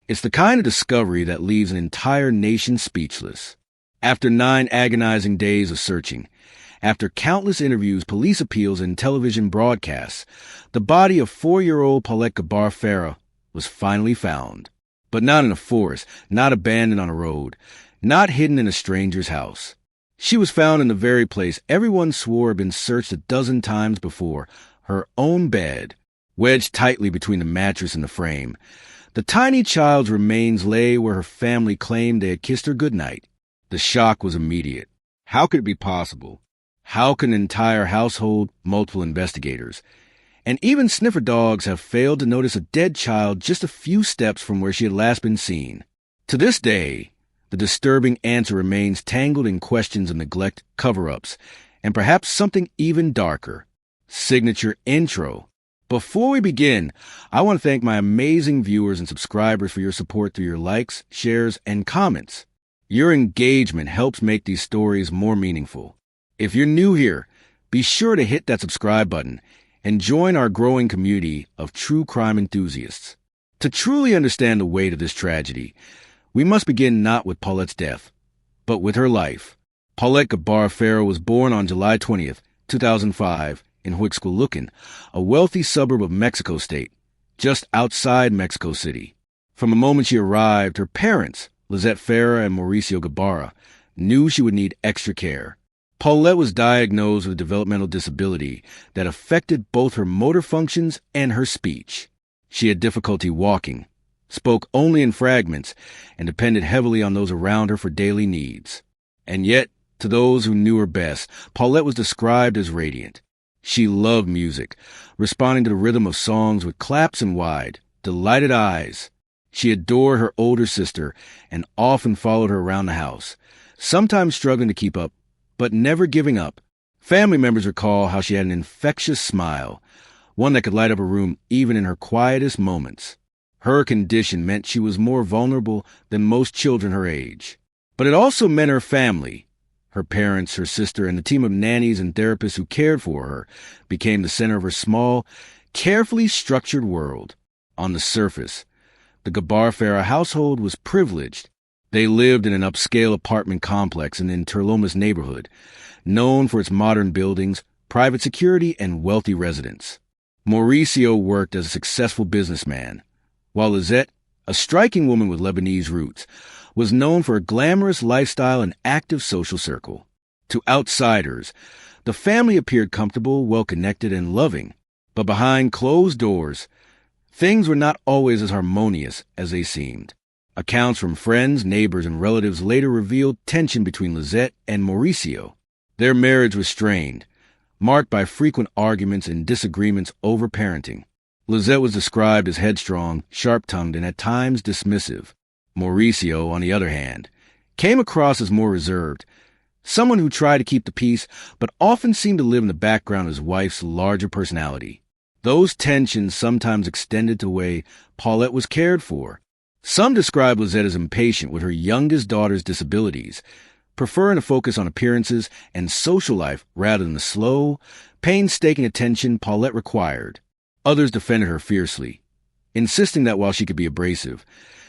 It's the kind of discovery that leaves an entire nation speechless. After 9 agonizing days of searching, after countless interviews, police appeals, and television broadcasts, the body of 4-year-old Paulette Gebara Farah was finally found. But not in a forest, not abandoned on a road, not hidden in a stranger's house. She was found in the very place everyone swore had been searched a dozen times before, her own bed, wedged tightly between the mattress and the frame. The tiny child's remains lay where her family claimed they had kissed her goodnight. The shock was immediate. How could it be possible? How could an entire household, multiple investigators, and even sniffer dogs have failed to notice a dead child just a few steps from where she had last been seen? To this day, the disturbing answer remains tangled in questions of neglect, cover-ups, and perhaps something even darker. Signature intro. Before we begin, I want to thank my amazing viewers and subscribers for your support through your likes, shares, and comments. Your engagement helps make these stories more meaningful. If you're new here, be sure to hit that subscribe button and join our growing community of true crime enthusiasts. To truly understand the weight of this tragedy, we must begin not with Paulette's death, but with her life. Paulette Gebara Farah was born on July 20th, 2005, in Huixquilucan, a wealthy suburb of Mexico State, just outside Mexico City. From the moment she arrived, her parents, Lizette Farah and Mauricio Gebara, knew she would need extra care. Paulette was diagnosed with a developmental disability that affected both her motor functions and her speech. She had difficulty walking, spoke only in fragments, and depended heavily on those around her for daily needs. And yet, to those who knew her best, Paulette was described as radiant. She loved music, responding to the rhythm of songs with claps and wide, delighted eyes. She adored her older sister and often followed her around the house, sometimes struggling to keep up, but never giving up. Family members recall how she had an infectious smile, one that could light up a room even in her quietest moments. Her condition meant she was more vulnerable than most children her age. But it also meant her family, her parents, her sister, and the team of nannies and therapists who cared for her, became the center of her small, carefully structured world. On the surface, the Gebara Farah household was privileged. They lived in an upscale apartment complex in the Interlomas neighborhood, known for its modern buildings, private security, and wealthy residents. Mauricio worked as a successful businessman, while Lizette, a striking woman with Lebanese roots, was known for a glamorous lifestyle and active social circle. To outsiders, the family appeared comfortable, well-connected, and loving. But behind closed doors, things were not always as harmonious as they seemed. Accounts from friends, neighbors, and relatives later revealed tension between Lizette and Mauricio. Their marriage was strained, marked by frequent arguments and disagreements over parenting. Lizette was described as headstrong, sharp-tongued, and at times dismissive. Mauricio, on the other hand, came across as more reserved, someone who tried to keep the peace but often seemed to live in the background of his wife's larger personality. Those tensions sometimes extended to the way Paulette was cared for. Some describe Lizette as impatient with her youngest daughter's disabilities, preferring to focus on appearances and social life rather than the slow, painstaking attention Paulette required. Others defended her fiercely, insisting that while she could be abrasive,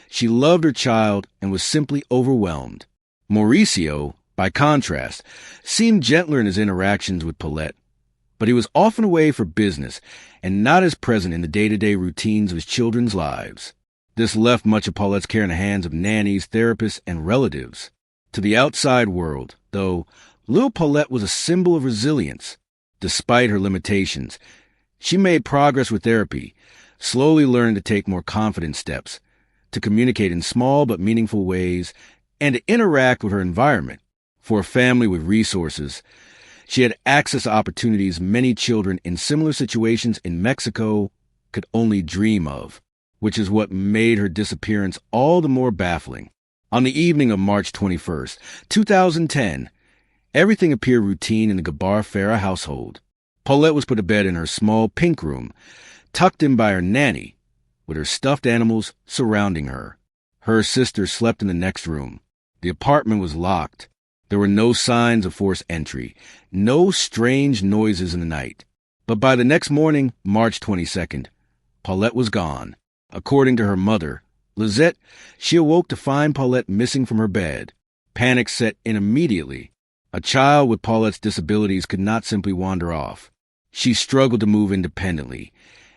she loved her child and was simply overwhelmed. Mauricio, by contrast, seemed gentler in his interactions with Paulette, but he was often away for business and not as present in the day-to-day routines of his children's lives. This left much of Paulette's care in the hands of nannies, therapists, and relatives. To the outside world, though, little Paulette was a symbol of resilience. Despite her limitations, she made progress with therapy, slowly learning to take more confident steps, to communicate in small but meaningful ways, and to interact with her environment. For a family with resources, she had access to opportunities many children in similar situations in Mexico could only dream of, which is what made her disappearance all the more baffling. On the evening of March 21st, 2010, everything appeared routine in the Gebara Farah household. Paulette was put to bed in her small pink room, tucked in by her nanny, with her stuffed animals surrounding her. Her sister slept in the next room. The apartment was locked. There were no signs of forced entry, no strange noises in the night. But by the next morning, March 22nd, Paulette was gone. According to her mother, Lizette, she awoke to find Paulette missing from her bed. Panic set in immediately. A child with Paulette's disabilities could not simply wander off. She struggled to move independently,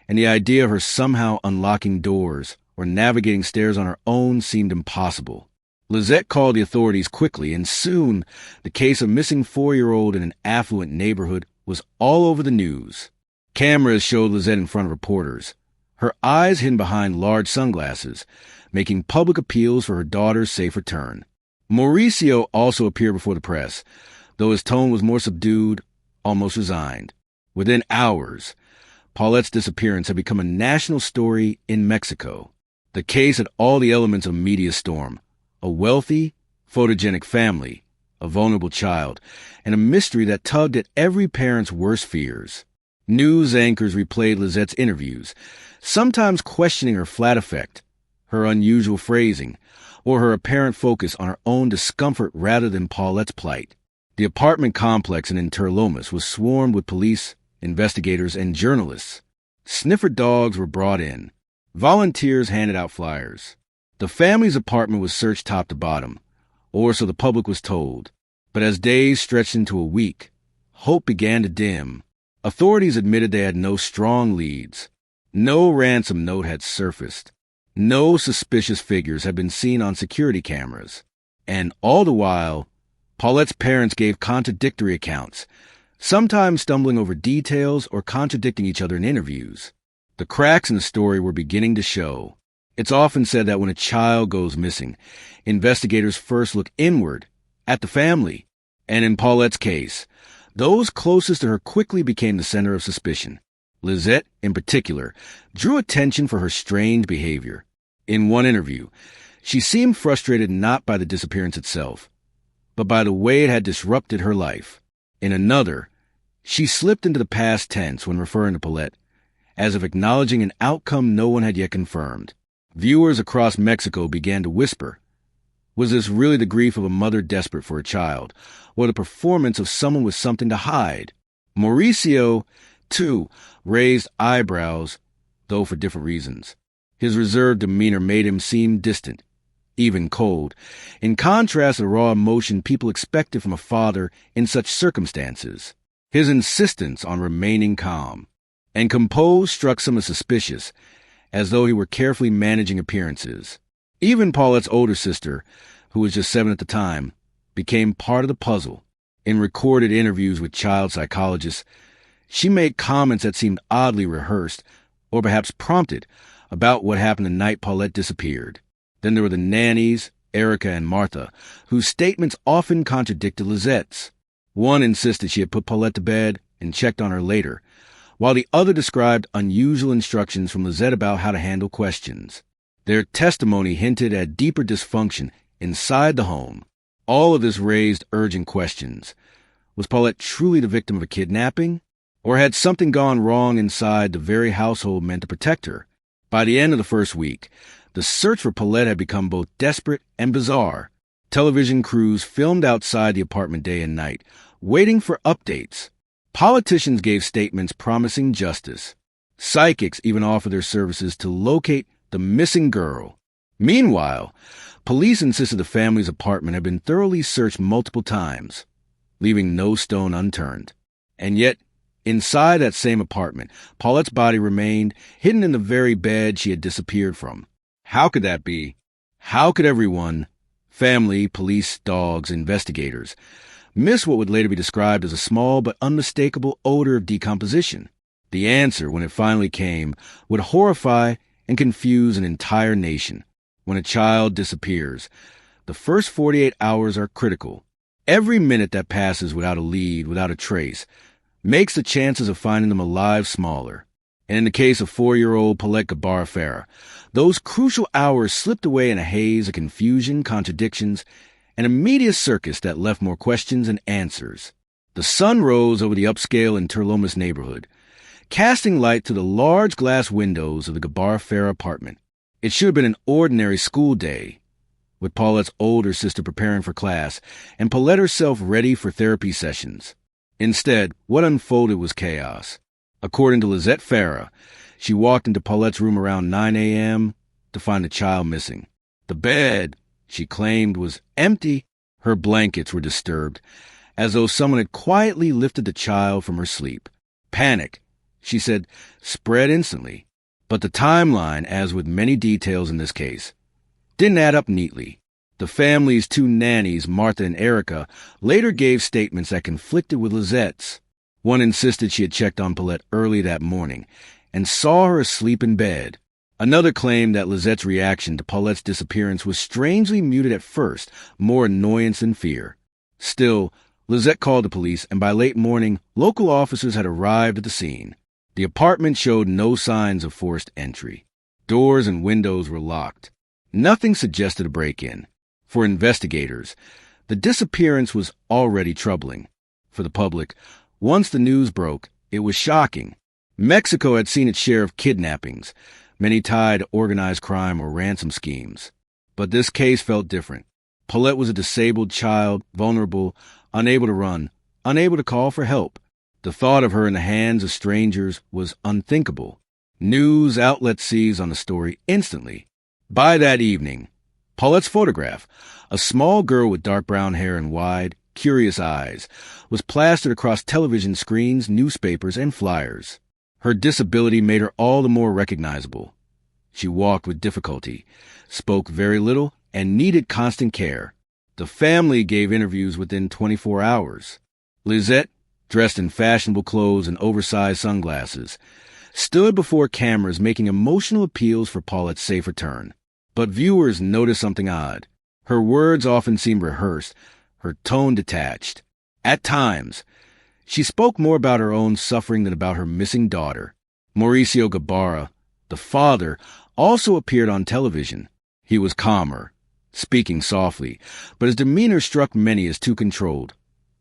and the idea of her somehow unlocking doors or navigating stairs on her own seemed impossible. Lizette called the authorities quickly, and soon the case of missing 4-year-old in an affluent neighborhood was all over the news. Cameras showed Lizette in front of reporters, her eyes hidden behind large sunglasses, making public appeals for her daughter's safe return. Mauricio also appeared before the press, though his tone was more subdued, almost resigned. Within hours, Paulette's disappearance had become a national story in Mexico. The case had all the elements of a media storm: a wealthy, photogenic family, a vulnerable child, and a mystery that tugged at every parent's worst fears. News anchors replayed Lizette's interviews, sometimes questioning her flat effect, her unusual phrasing, or her apparent focus on her own discomfort rather than Paulette's plight. The apartment complex in Interlomas was swarmed with police, investigators, and journalists. Sniffer dogs were brought in. Volunteers handed out flyers. The family's apartment was searched top to bottom, or so the public was told. But as days stretched into a week, hope began to dim. Authorities admitted they had no strong leads. No ransom note had surfaced. No suspicious figures had been seen on security cameras. And all the while, Paulette's parents gave contradictory accounts, sometimes stumbling over details or contradicting each other in interviews. The cracks in the story were beginning to show. It's often said that when a child goes missing, investigators first look inward, at the family. And in Paulette's case, those closest to her quickly became the center of suspicion. Lizette, in particular, drew attention for her strange behavior. In one interview, she seemed frustrated not by the disappearance itself, but by the way it had disrupted her life. In another, she slipped into the past tense when referring to Paulette, as if acknowledging an outcome no one had yet confirmed. Viewers across Mexico began to whisper, was this really the grief of a mother desperate for a child, or the performance of someone with something to hide? Mauricio, too, raised eyebrows, though for different reasons. His reserved demeanor made him seem distant, even cold, in contrast to the raw emotion people expected from a father in such circumstances. His insistence on remaining calm and composed struck some as suspicious, as though he were carefully managing appearances. Even Paulette's older sister, who was just 7 at the time, became part of the puzzle. In recorded interviews with child psychologists, she made comments that seemed oddly rehearsed, or perhaps prompted, about what happened the night Paulette disappeared. Then there were the nannies, Erica and Martha, whose statements often contradicted Lizette's. One insisted she had put Paulette to bed and checked on her later, while the other described unusual instructions from Lizette about how to handle questions. Their testimony hinted at deeper dysfunction inside the home. All of this raised urgent questions. Was Paulette truly the victim of a kidnapping? Or had something gone wrong inside the very household meant to protect her? By the end of the first week, the search for Paulette had become both desperate and bizarre. Television crews filmed outside the apartment day and night, waiting for updates. Politicians gave statements promising justice. Psychics even offered their services to locate the missing girl. Meanwhile, police insisted the family's apartment had been thoroughly searched multiple times, leaving no stone unturned. And yet, inside that same apartment, Paulette's body remained hidden in the very bed she had disappeared from. How could that be? How could everyone, family, police, dogs, investigators, miss what would later be described as a small but unmistakable odor of decomposition? The answer, when it finally came, would horrify and confuse an entire nation. When a child disappears, the first 48 hours are critical. Every minute that passes without a lead, without a trace, makes the chances of finding them alive smaller. And in the case of 4-year-old Paulette Gebara Farah, those crucial hours slipped away in a haze of confusion, contradictions, and a media circus that left more questions than answers. The sun rose over the upscale Interlomas neighborhood, casting light to the large glass windows of the Gebara Farah apartment. It should have been an ordinary school day, with Paulette's older sister preparing for class and Paulette herself ready for therapy sessions. Instead, what unfolded was chaos. According to Lizette Farah, she walked into Paulette's room around 9 a.m., to find the child missing. The bed, she claimed, was empty. Her blankets were disturbed, as though someone had quietly lifted the child from her sleep. Panic, she said, spread instantly. But the timeline, as with many details in this case, didn't add up neatly. The family's two nannies, Martha and Erica, later gave statements that conflicted with Lizette's. One insisted she had checked on Paulette early that morning and saw her asleep in bed. Another claimed that Lizette's reaction to Paulette's disappearance was strangely muted at first, more annoyance than fear. Still, Lizette called the police, and by late morning, local officers had arrived at the scene. The apartment showed no signs of forced entry. Doors and windows were locked. Nothing suggested a break-in. For investigators, the disappearance was already troubling. For the public, once the news broke, it was shocking. Mexico had seen its share of kidnappings, many tied to organized crime or ransom schemes. But this case felt different. Paulette was a disabled child, vulnerable, unable to run, unable to call for help. The thought of her in the hands of strangers was unthinkable. News outlets seized on the story instantly. By that evening, Paulette's photograph, a small girl with dark brown hair and wide, curious eyes, was plastered across television screens, newspapers, and flyers. Her disability made her all the more recognizable. She walked with difficulty, spoke very little, and needed constant care. The family gave interviews within 24 hours. Lizette, dressed in fashionable clothes and oversized sunglasses, stood before cameras making emotional appeals for Paulette's safe return. But viewers noticed something odd. Her words often seemed rehearsed, her tone detached. At times, she spoke more about her own suffering than about her missing daughter. Mauricio Gebara, the father, also appeared on television. He was calmer, speaking softly, but his demeanor struck many as too controlled,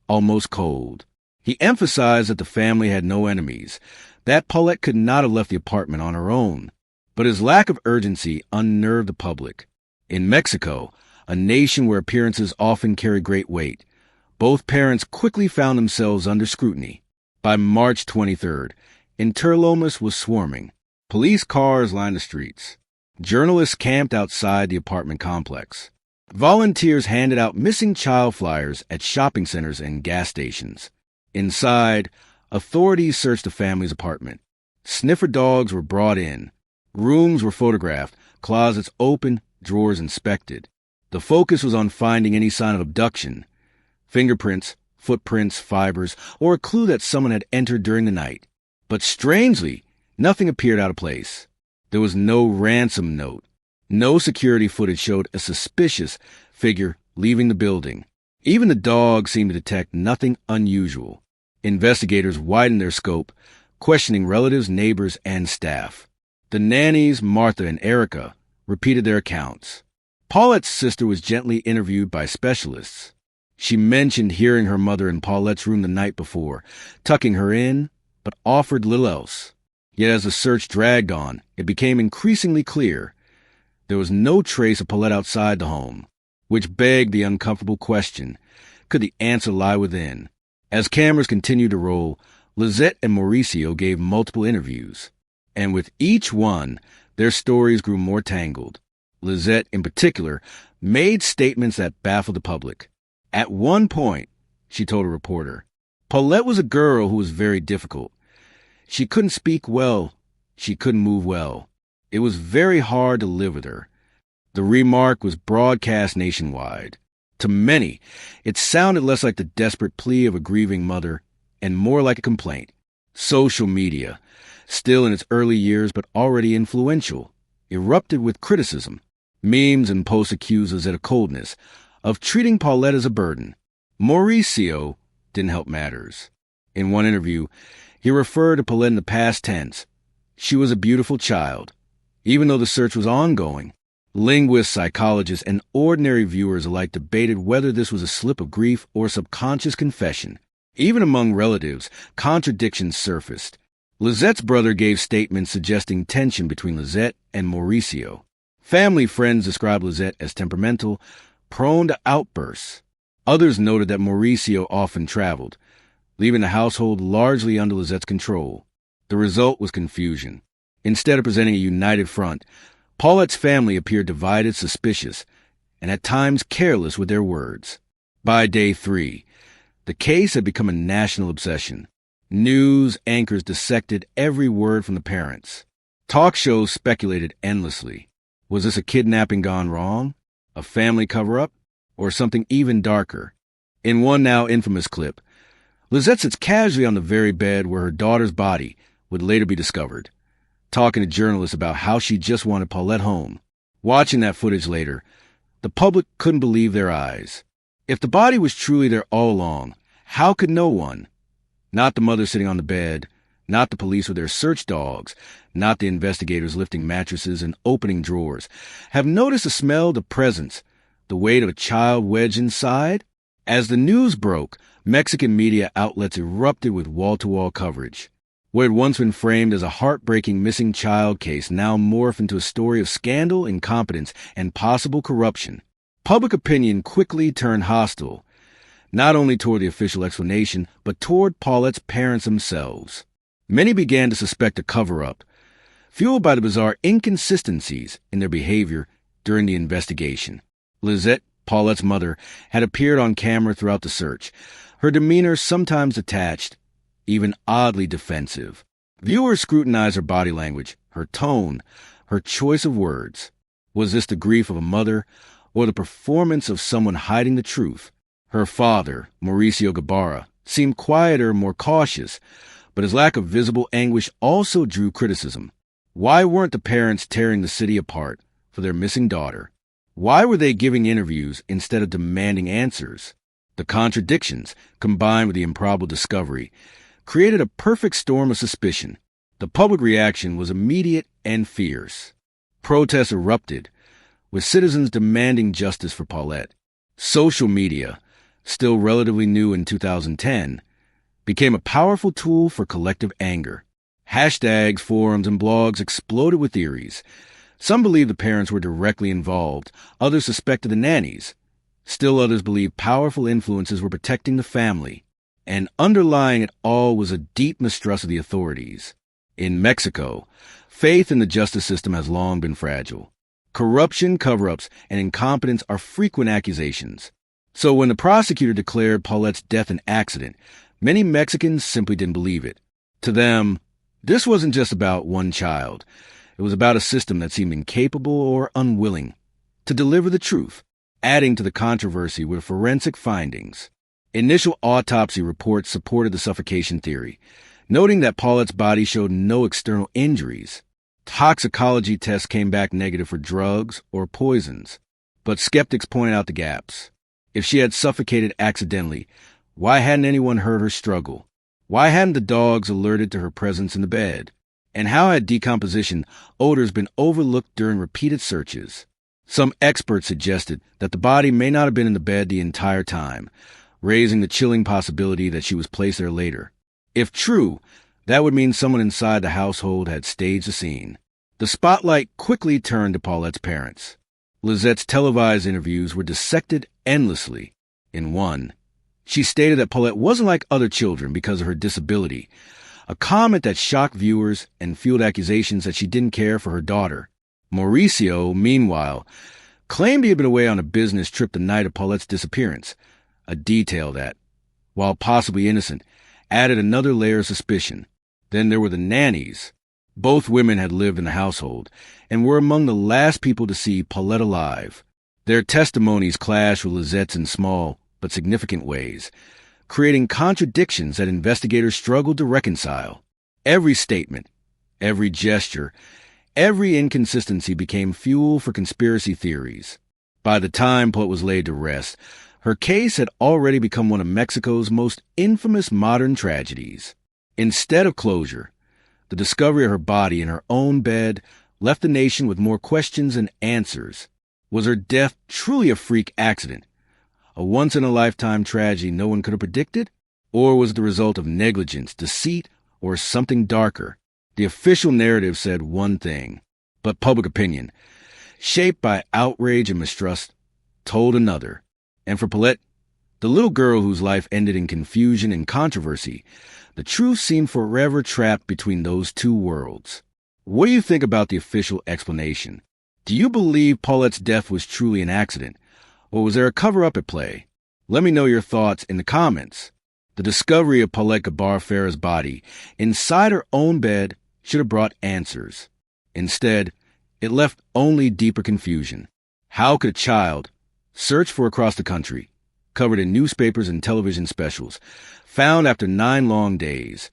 almost cold. He emphasized that the family had no enemies, that Paulette could not have left the apartment on her own. But his lack of urgency unnerved the public. In Mexico, a nation where appearances often carry great weight, both parents quickly found themselves under scrutiny. By March 23rd, Interlomas was swarming. Police cars lined the streets. Journalists camped outside the apartment complex. Volunteers handed out missing child flyers at shopping centers and gas stations. Inside, authorities searched the family's apartment. Sniffer dogs were brought in. Rooms were photographed, closets opened, drawers inspected. The focus was on finding any sign of abduction, fingerprints, footprints, fibers, or a clue that someone had entered during the night. But strangely, nothing appeared out of place. There was no ransom note. No security footage showed a suspicious figure leaving the building. Even the dog seemed to detect nothing unusual. Investigators widened their scope, questioning relatives, neighbors, and staff. The nannies, Martha and Erica, repeated their accounts. Paulette's sister was gently interviewed by specialists. She mentioned hearing her mother in Paulette's room the night before, tucking her in, but offered little else. Yet as the search dragged on, it became increasingly clear there was no trace of Paulette outside the home, which begged the uncomfortable question, could the answer lie within? As cameras continued to roll, Lizette and Mauricio gave multiple interviews, and with each one, their stories grew more tangled. Lizette, in particular, made statements that baffled the public. At one point, she told a reporter, Paulette was a girl who was very difficult. She couldn't speak well. She couldn't move well. It was very hard to live with her. The remark was broadcast nationwide. To many, it sounded less like the desperate plea of a grieving mother and more like a complaint. Social media, still in its early years but already influential, erupted with criticism. Memes and posts accused Lizette of coldness, of treating Paulette as a burden. Mauricio didn't help matters. In one interview, he referred to Paulette in the past tense. She was a beautiful child. Even though the search was ongoing, linguists, psychologists, and ordinary viewers alike debated whether this was a slip of grief or subconscious confession. Even among relatives, contradictions surfaced. Lizette's brother gave statements suggesting tension between Lizette and Mauricio. Family friends described Lizette as temperamental, prone to outbursts. Others noted that Mauricio often traveled, leaving the household largely under Lizette's control. The result was confusion. Instead of presenting a united front, Paulette's family appeared divided, suspicious, and at times careless with their words. By day 3, the case had become a national obsession. News anchors dissected every word from the parents. Talk shows speculated endlessly. Was this a kidnapping gone wrong? A family cover-up? Or something even darker? In one now infamous clip, Lizette sits casually on the very bed where her daughter's body would later be discovered, talking to journalists about how she just wanted Paulette home. Watching that footage later, the public couldn't believe their eyes. If the body was truly there all along, how could no one, not the mother sitting on the bed, not the police with their search dogs, not the investigators lifting mattresses and opening drawers, have noticed the smell, the presence, the weight of a child wedged inside? As the news broke, Mexican media outlets erupted with wall-to-wall coverage. What had once been framed as a heartbreaking missing child case now morphed into a story of scandal, incompetence, and possible corruption. Public opinion quickly turned hostile, not only toward the official explanation, but toward Paulette's parents themselves. Many began to suspect a cover-up, fueled by the bizarre inconsistencies in their behavior during the investigation. Lizette, Paulette's mother, had appeared on camera throughout the search, her demeanor sometimes detached, even oddly defensive. Viewers scrutinized her body language, her tone, her choice of words. Was this the grief of a mother, or the performance of someone hiding the truth? Her father, Mauricio Gebara, seemed quieter, more cautious, but his lack of visible anguish also drew criticism. Why weren't the parents tearing the city apart for their missing daughter? Why were they giving interviews instead of demanding answers? The contradictions, combined with the improbable discovery, created a perfect storm of suspicion. The public reaction was immediate and fierce. Protests erupted, with citizens demanding justice for Paulette. Social media, still relatively new in 2010, became a powerful tool for collective anger. Hashtags, forums, and blogs exploded with theories. Some believed the parents were directly involved, others suspected the nannies. Still others believed powerful influences were protecting the family. And underlying it all was a deep mistrust of the authorities. In Mexico, faith in the justice system has long been fragile. Corruption, cover-ups, and incompetence are frequent accusations. So when the prosecutor declared Paulette's death an accident, many Mexicans simply didn't believe it. To them, this wasn't just about one child. It was about a system that seemed incapable or unwilling to deliver the truth, adding to the controversy with forensic findings. Initial autopsy reports supported the suffocation theory, noting that Paulette's body showed no external injuries. Toxicology tests came back negative for drugs or poisons, but skeptics pointed out the gaps. If she had suffocated accidentally, why hadn't anyone heard her struggle? Why hadn't the dogs alerted to her presence in the bed? And how had decomposition odors been overlooked during repeated searches? Some experts suggested that the body may not have been in the bed the entire time, raising the chilling possibility that she was placed there later. If true, that would mean someone inside the household had staged the scene. The spotlight quickly turned to Paulette's parents. Lizette's televised interviews were dissected endlessly. In one, she stated that Paulette wasn't like other children because of her disability, a comment that shocked viewers and fueled accusations that she didn't care for her daughter. Mauricio, meanwhile, claimed he had been away on a business trip the night of Paulette's disappearance, a detail that, while possibly innocent, added another layer of suspicion. Then there were the nannies. Both women had lived in the household and were among the last people to see Paulette alive. Their testimonies clashed with Lizette's in small but significant ways, creating contradictions that investigators struggled to reconcile. Every statement, every gesture, every inconsistency became fuel for conspiracy theories. By the time Paulette was laid to rest, her case had already become one of Mexico's most infamous modern tragedies. Instead of closure, the discovery of her body in her own bed left the nation with more questions than answers. Was her death truly a freak accident, a once-in-a-lifetime tragedy no one could have predicted? Or was it the result of negligence, deceit, or something darker? The official narrative said one thing, but public opinion, shaped by outrage and mistrust, told another. And for Paulette, the little girl whose life ended in confusion and controversy, the truth seemed forever trapped between those two worlds. What do you think about the official explanation? Do you believe Paulette's death was truly an accident, or was there a cover-up at play? Let me know your thoughts in the comments. The discovery of Paulette Gebara Farah's body inside her own bed should have brought answers. Instead, it left only deeper confusion. How could a child, searched for across the country, covered in newspapers and television specials, found after 9 long days,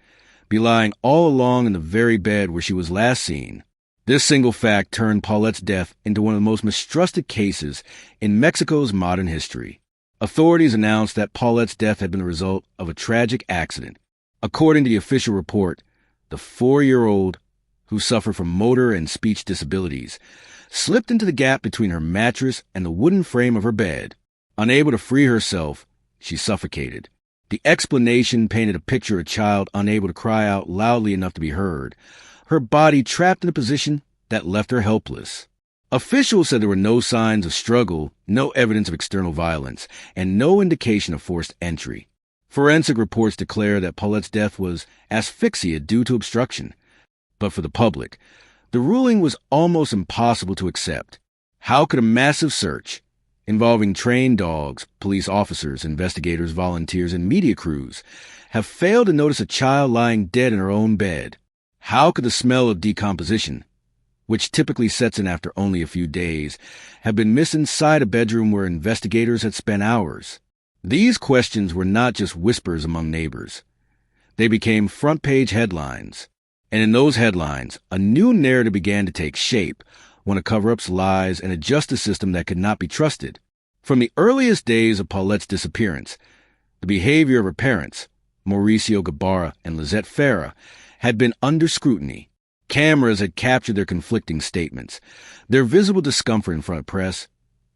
be lying all along in the very bed where she was last seen? This single fact turned Paulette's death into one of the most mistrusted cases in Mexico's modern history. Authorities announced that Paulette's death had been the result of a tragic accident. According to the official report, the 4-year-old, who suffered from motor and speech disabilities, slipped into the gap between her mattress and the wooden frame of her bed. Unable to free herself, she suffocated. The explanation painted a picture of a child unable to cry out loudly enough to be heard, her body trapped in a position that left her helpless. Officials said there were no signs of struggle, no evidence of external violence, and no indication of forced entry. Forensic reports declare that Paulette's death was asphyxia due to obstruction. But for the public, the ruling was almost impossible to accept. How could a massive search, involving trained dogs, police officers, investigators, volunteers, and media crews, have failed to notice a child lying dead in her own bed? How could the smell of decomposition, which typically sets in after only a few days, have been missed inside a bedroom where investigators had spent hours? These questions were not just whispers among neighbors. They became front-page headlines. And in those headlines, a new narrative began to take shape, one of cover-ups, lies, and a justice system that could not be trusted. From the earliest days of Paulette's disappearance, the behavior of her parents, Mauricio Gebara and Lizette Farah, had been under scrutiny. Cameras had captured their conflicting statements, their visible discomfort in front of press,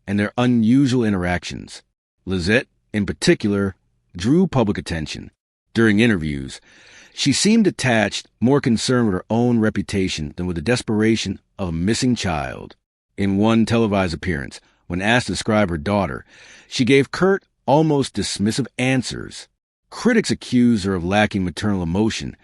and their unusual interactions. Lizette, in particular, drew public attention. During interviews, she seemed detached, more concerned with her own reputation than with the desperation of a missing child. In one televised appearance, when asked to describe her daughter, she gave curt, almost dismissive answers. Critics accused her of lacking maternal emotion,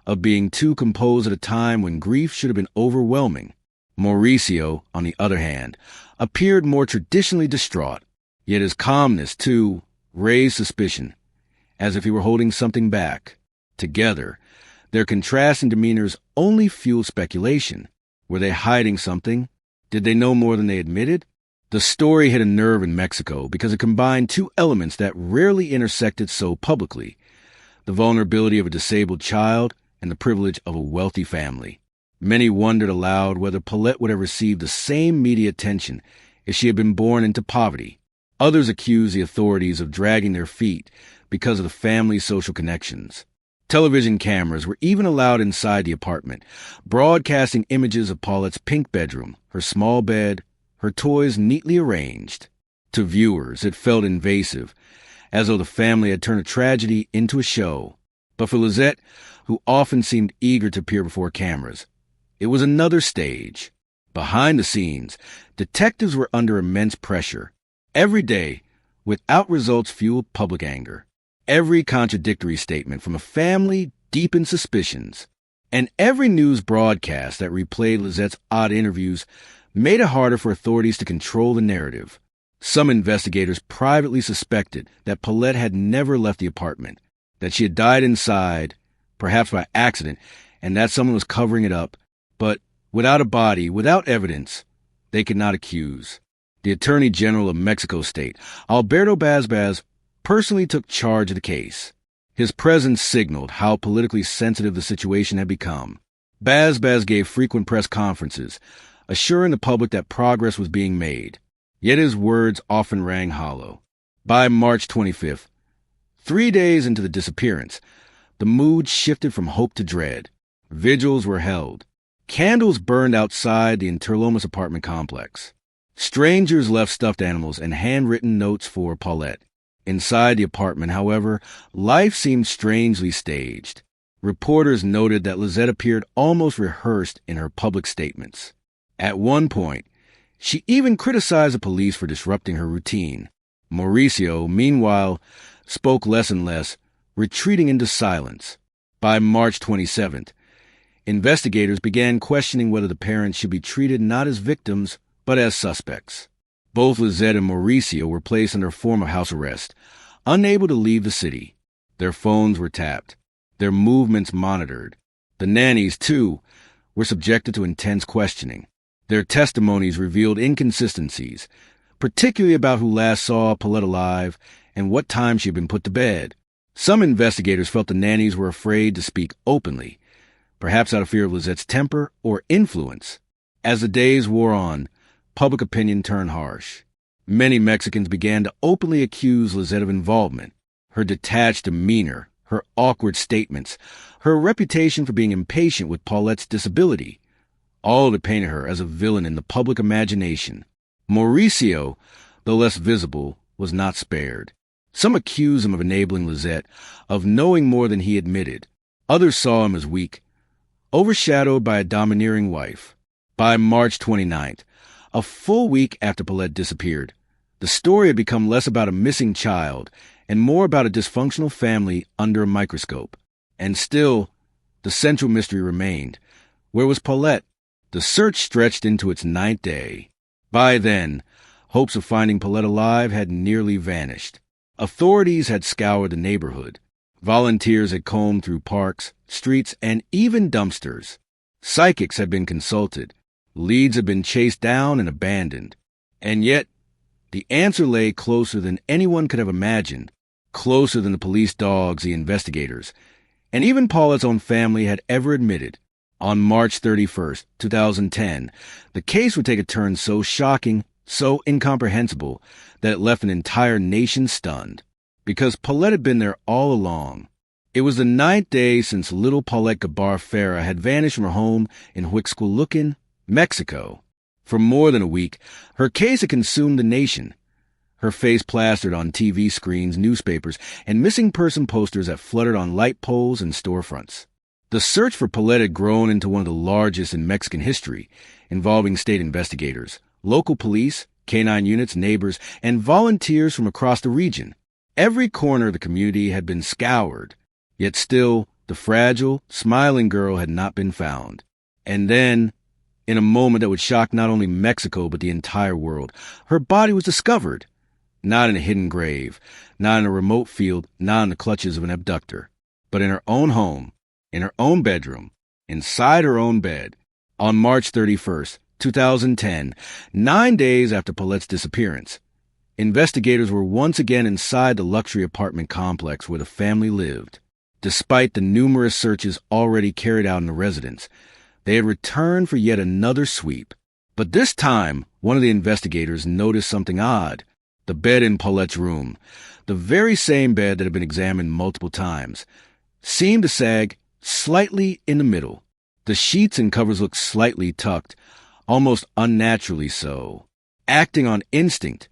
of being too composed at a time when grief should have been overwhelming. Mauricio, on the other hand, appeared more traditionally distraught, yet his calmness, too, raised suspicion, as if he were holding something back. Together, their contrasting demeanors only fueled speculation. Were they hiding something? Did they know more than they admitted? The story hit a nerve in Mexico because it combined two elements that rarely intersected so publicly: the vulnerability of a disabled child and the privilege of a wealthy family. Many wondered aloud whether Paulette would have received the same media attention if she had been born into poverty. Others accused the authorities of dragging their feet because of the family's social connections. Television cameras were even allowed inside the apartment, broadcasting images of Paulette's pink bedroom, her small bed, her toys neatly arranged. To viewers, it felt invasive, as though the family had turned a tragedy into a show. But for Lizette, who often seemed eager to appear before cameras, it was another stage. Behind the scenes, detectives were under immense pressure. Every day, without results, fueled public anger. Every contradictory statement from a family deepened suspicions. And every news broadcast that replayed Lizette's odd interviews made it harder for authorities to control the narrative. Some investigators privately suspected that Paulette had never left the apartment, that she had died inside, perhaps by accident, and that someone was covering it up. But without a body, without evidence, they could not accuse. The Attorney General of Mexico State, Alberto Bazbaz, personally took charge of the case. His presence signaled how politically sensitive the situation had become. Bazbaz gave frequent press conferences, assuring the public that progress was being made. Yet his words often rang hollow. By March 25th, 3 days into the disappearance, the mood shifted from hope to dread. Vigils were held. Candles burned outside the Interlomas apartment complex. Strangers left stuffed animals and handwritten notes for Paulette. Inside the apartment, however, life seemed strangely staged. Reporters noted that Lizette appeared almost rehearsed in her public statements. At one point, she even criticized the police for disrupting her routine. Mauricio, meanwhile, spoke less and less, retreating into silence. By March 27th, investigators began questioning whether the parents should be treated not as victims but as suspects. Both Lizette and Mauricio were placed under a form of house arrest, unable to leave the city. Their phones were tapped, their movements monitored. The nannies, too, were subjected to intense questioning. Their testimonies revealed inconsistencies, particularly about who last saw Paulette alive and what time she had been put to bed. Some investigators felt the nannies were afraid to speak openly, perhaps out of fear of Lizette's temper or influence. As the days wore on, public opinion turned harsh. Many Mexicans began to openly accuse Lizette of involvement. Her detached demeanor, her awkward statements, her reputation for being impatient with Paulette's disability, all that painted her as a villain in the public imagination. Mauricio, though less visible, was not spared. Some accused him of enabling Lizette, of knowing more than he admitted. Others saw him as weak, overshadowed by a domineering wife. By March 29th, a full week after Paulette disappeared, the story had become less about a missing child and more about a dysfunctional family under a microscope. And still, the central mystery remained. Where was Paulette? The search stretched into its 9th day. By then, hopes of finding Paulette alive had nearly vanished. Authorities had scoured the neighborhood. Volunteers had combed through parks, streets, and even dumpsters. Psychics had been consulted. Leads had been chased down and abandoned. And yet, the answer lay closer than anyone could have imagined, closer than the police dogs, the investigators, and even Paulette's own family had ever admitted. On March 31st, 2010, the case would take a turn so shocking, so incomprehensible, that it left an entire nation stunned. Because Paulette had been there all along. It was the 9th day since little Paulette Gebara Farah had vanished from her home in Huixquilucan, Mexico. For more than a week, her case had consumed the nation. Her face plastered on TV screens, newspapers, and missing person posters that fluttered on light poles and storefronts. The search for Paulette had grown into one of the largest in Mexican history, involving state investigators, local police, canine units, neighbors, and volunteers from across the region. Every corner of the community had been scoured, yet still the fragile, smiling girl had not been found. And then, in a moment that would shock not only Mexico but the entire world, her body was discovered. Not in a hidden grave, not in a remote field, not in the clutches of an abductor, but in her own home, in her own bedroom, inside her own bed. On March 31st, 2010, 9 days after Paulette's disappearance, investigators were once again inside the luxury apartment complex where the family lived. Despite the numerous searches already carried out in the residence, they had returned for yet another sweep. But this time, one of the investigators noticed something odd. The bed in Paulette's room, the very same bed that had been examined multiple times, seemed to sag slightly in the middle. The sheets and covers looked slightly tucked, almost unnaturally so. Acting on instinct,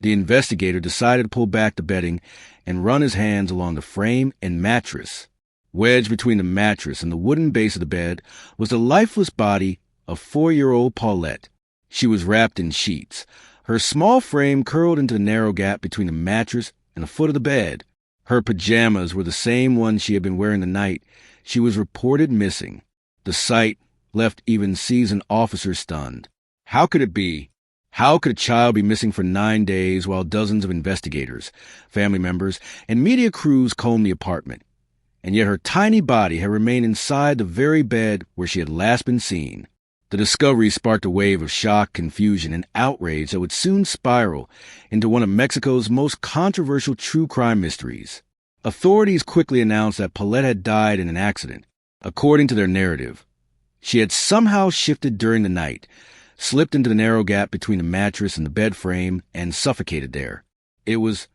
the investigator decided to pull back the bedding and run his hands along the frame and mattress. Wedged between the mattress and the wooden base of the bed was the lifeless body of 4-year-old Paulette. She was wrapped in sheets, her small frame curled into the narrow gap between the mattress and the foot of the bed. Her pajamas were the same ones she had been wearing the night she was reported missing. The sight left even seasoned officers stunned. How could it be? How could a child be missing for 9 days while dozens of investigators, family members, and media crews combed the apartment? And yet her tiny body had remained inside the very bed where she had last been seen. The discovery sparked a wave of shock, confusion, and outrage that would soon spiral into one of Mexico's most controversial true crime mysteries. Authorities quickly announced that Paulette had died in an accident. According to their narrative, she had somehow shifted during the night, slipped into the narrow gap between the mattress and the bed frame, and suffocated there. It was,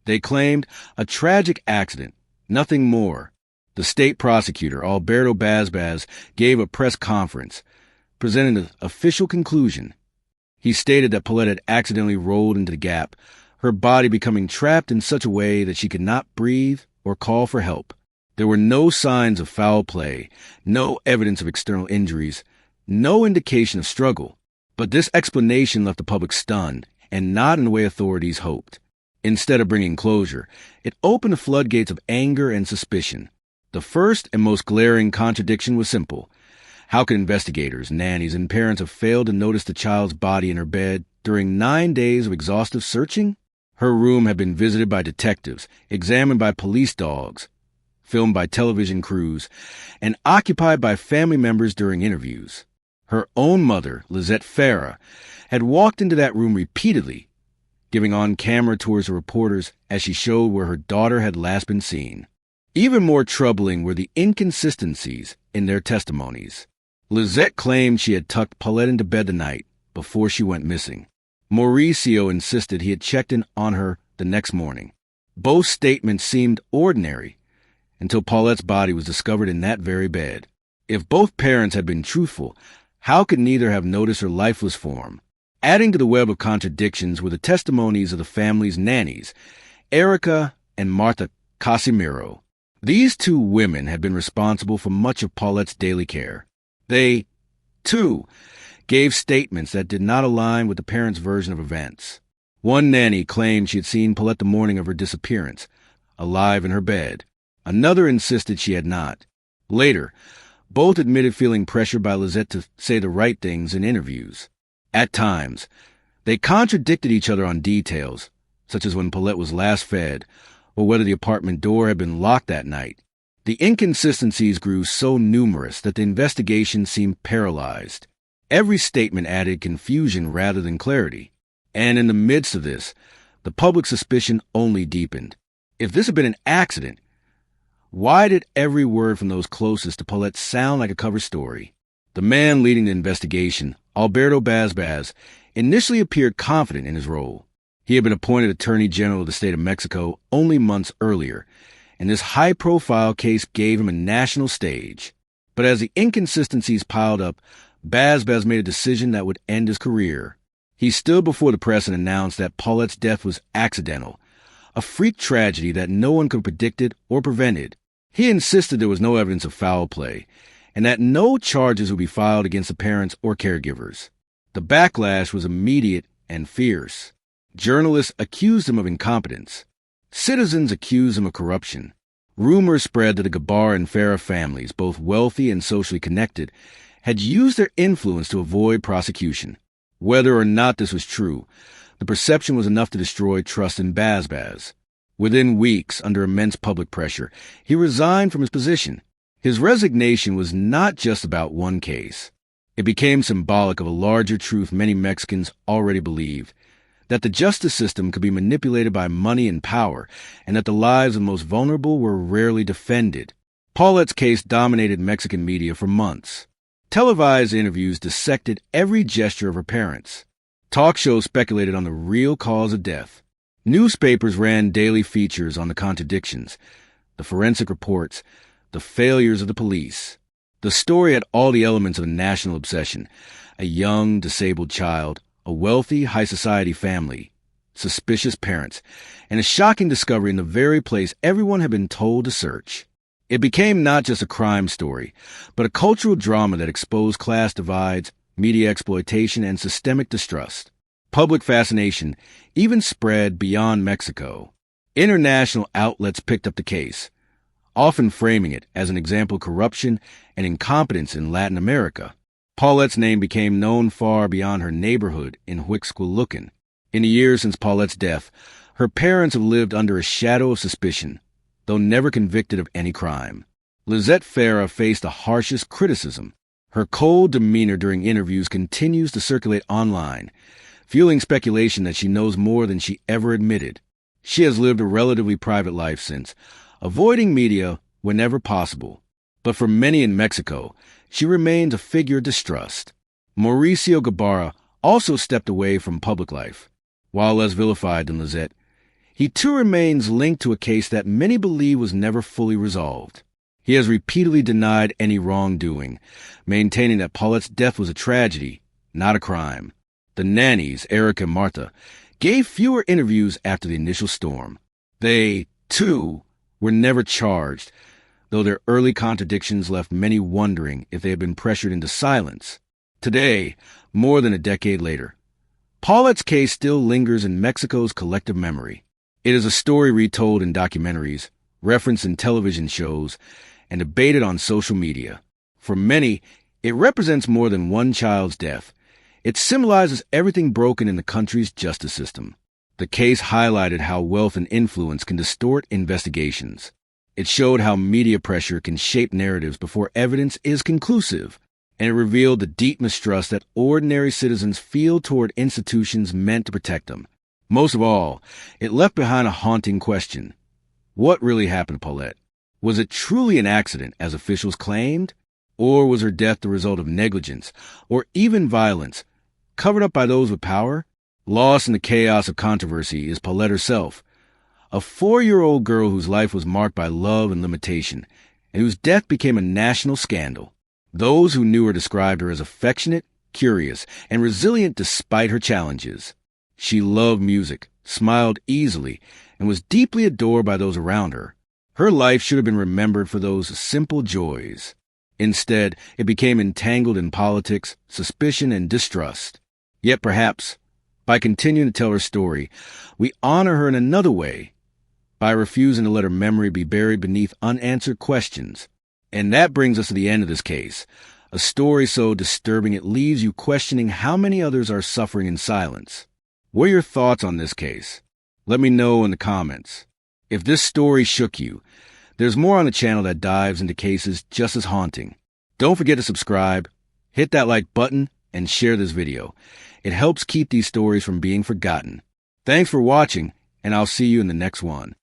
they claimed, a tragic accident, nothing more. The state prosecutor, Alberto Bazbaz, gave a press conference, presenting the official conclusion. He stated that Paulette had accidentally rolled into the gap, her body becoming trapped in such a way that she could not breathe or call for help. There were no signs of foul play, no evidence of external injuries, no indication of struggle. But this explanation left the public stunned, and not in the way authorities hoped. Instead of bringing closure, it opened the floodgates of anger and suspicion. The first and most glaring contradiction was simple. How could investigators, nannies, and parents have failed to notice the child's body in her bed during 9 days of exhaustive searching? Her room had been visited by detectives, examined by police dogs, filmed by television crews, and occupied by family members during interviews. Her own mother, Paulette Farah, had walked into that room repeatedly, giving on-camera tours to reporters as she showed where her daughter had last been seen. Even more troubling were the inconsistencies in their testimonies. Lizette claimed she had tucked Paulette into bed the night before she went missing. Mauricio insisted he had checked in on her the next morning. Both statements seemed ordinary until Paulette's body was discovered in that very bed. If both parents had been truthful, how could neither have noticed her lifeless form? Adding to the web of contradictions were the testimonies of the family's nannies, Erica and Martha Casimiro. These two women had been responsible for much of Paulette's daily care. They, too, gave statements that did not align with the parents' version of events. One nanny claimed she had seen Paulette the morning of her disappearance, alive in her bed. Another insisted she had not. Later, both admitted feeling pressured by Lizette to say the right things in interviews. At times, they contradicted each other on details, such as when Paulette was last fed, or whether the apartment door had been locked that night. The inconsistencies grew so numerous that the investigation seemed paralyzed. Every statement added confusion rather than clarity. And in the midst of this, the public suspicion only deepened. If this had been an accident, why did every word from those closest to Paulette sound like a cover story? The man leading the investigation, Alberto Bazbaz, initially appeared confident in his role. He had been appointed Attorney General of the state of Mexico only months earlier, and this high-profile case gave him a national stage. But as the inconsistencies piled up, Bazbaz made a decision that would end his career. He stood before the press and announced that Paulette's death was accidental, a freak tragedy that no one could have predicted or prevented. He insisted there was no evidence of foul play, and that no charges would be filed against the parents or caregivers. The backlash was immediate and fierce. Journalists accused him of incompetence. Citizens accused him of corruption. Rumors spread that the Gebara and Farah families, both wealthy and socially connected, had used their influence to avoid prosecution. Whether or not this was true, the perception was enough to destroy trust in Bazbaz. Within weeks, under immense public pressure, he resigned from his position. His resignation was not just about one case. It became symbolic of a larger truth many Mexicans already believed, that the justice system could be manipulated by money and power, and that the lives of the most vulnerable were rarely defended. Paulette's case dominated Mexican media for months. Televised interviews dissected every gesture of her parents. Talk shows speculated on the real cause of death. Newspapers ran daily features on the contradictions, the forensic reports, the failures of the police. The story had all the elements of a national obsession: a young, disabled child, a wealthy, high-society family, suspicious parents, and a shocking discovery in the very place everyone had been told to search. It became not just a crime story, but a cultural drama that exposed class divides, media exploitation, and systemic distrust. Public fascination even spread beyond Mexico. International outlets picked up the case, often framing it as an example of corruption and incompetence in Latin America. Paulette's name became known far beyond her neighborhood in Huixquilucan. In the years since Paulette's death, her parents have lived under a shadow of suspicion, though never convicted of any crime. Lizette Farah faced the harshest criticism. Her cold demeanor during interviews continues to circulate online, fueling speculation that she knows more than she ever admitted. She has lived a relatively private life since, avoiding media whenever possible. But for many in Mexico, she remains a figure of distrust. Mauricio Gebara also stepped away from public life. While less vilified than Lizette, he too remains linked to a case that many believe was never fully resolved. He has repeatedly denied any wrongdoing, maintaining that Paulette's death was a tragedy, not a crime. The nannies, Erica and Martha, gave fewer interviews after the initial storm. They, too, were never charged, though their early contradictions left many wondering if they had been pressured into silence. Today, more than a decade later, Paulette's case still lingers in Mexico's collective memory. It is a story retold in documentaries, referenced in television shows, and debated on social media. For many, It represents more than one child's death. It symbolizes everything broken in the country's justice system. The case highlighted how wealth and influence can distort investigations. It showed how media pressure can shape narratives before evidence is conclusive, and it revealed the deep mistrust that ordinary citizens feel toward institutions meant to protect them. Most of all, it left behind a haunting question. What really happened to Paulette? Was it truly an accident, as officials claimed? Or was her death the result of negligence, or even violence, covered up by those with power? Lost in the chaos of controversy is Paulette herself, a 4-year-old girl whose life was marked by love and limitation, and whose death became a national scandal. Those who knew her described her as affectionate, curious, and resilient despite her challenges. She loved music, smiled easily, and was deeply adored by those around her. Her life should have been remembered for those simple joys. Instead, it became entangled in politics, suspicion, and distrust. Yet perhaps, by continuing to tell her story, we honor her in another way, by refusing to let her memory be buried beneath unanswered questions. And that brings us to the end of this case, a story so disturbing it leaves you questioning how many others are suffering in silence. What are your thoughts on this case? Let me know in the comments. If this story shook you, there's more on the channel that dives into cases just as haunting. Don't forget to subscribe, hit that like button, and share this video. It helps keep these stories from being forgotten. Thanks for watching, and I'll see you in the next one.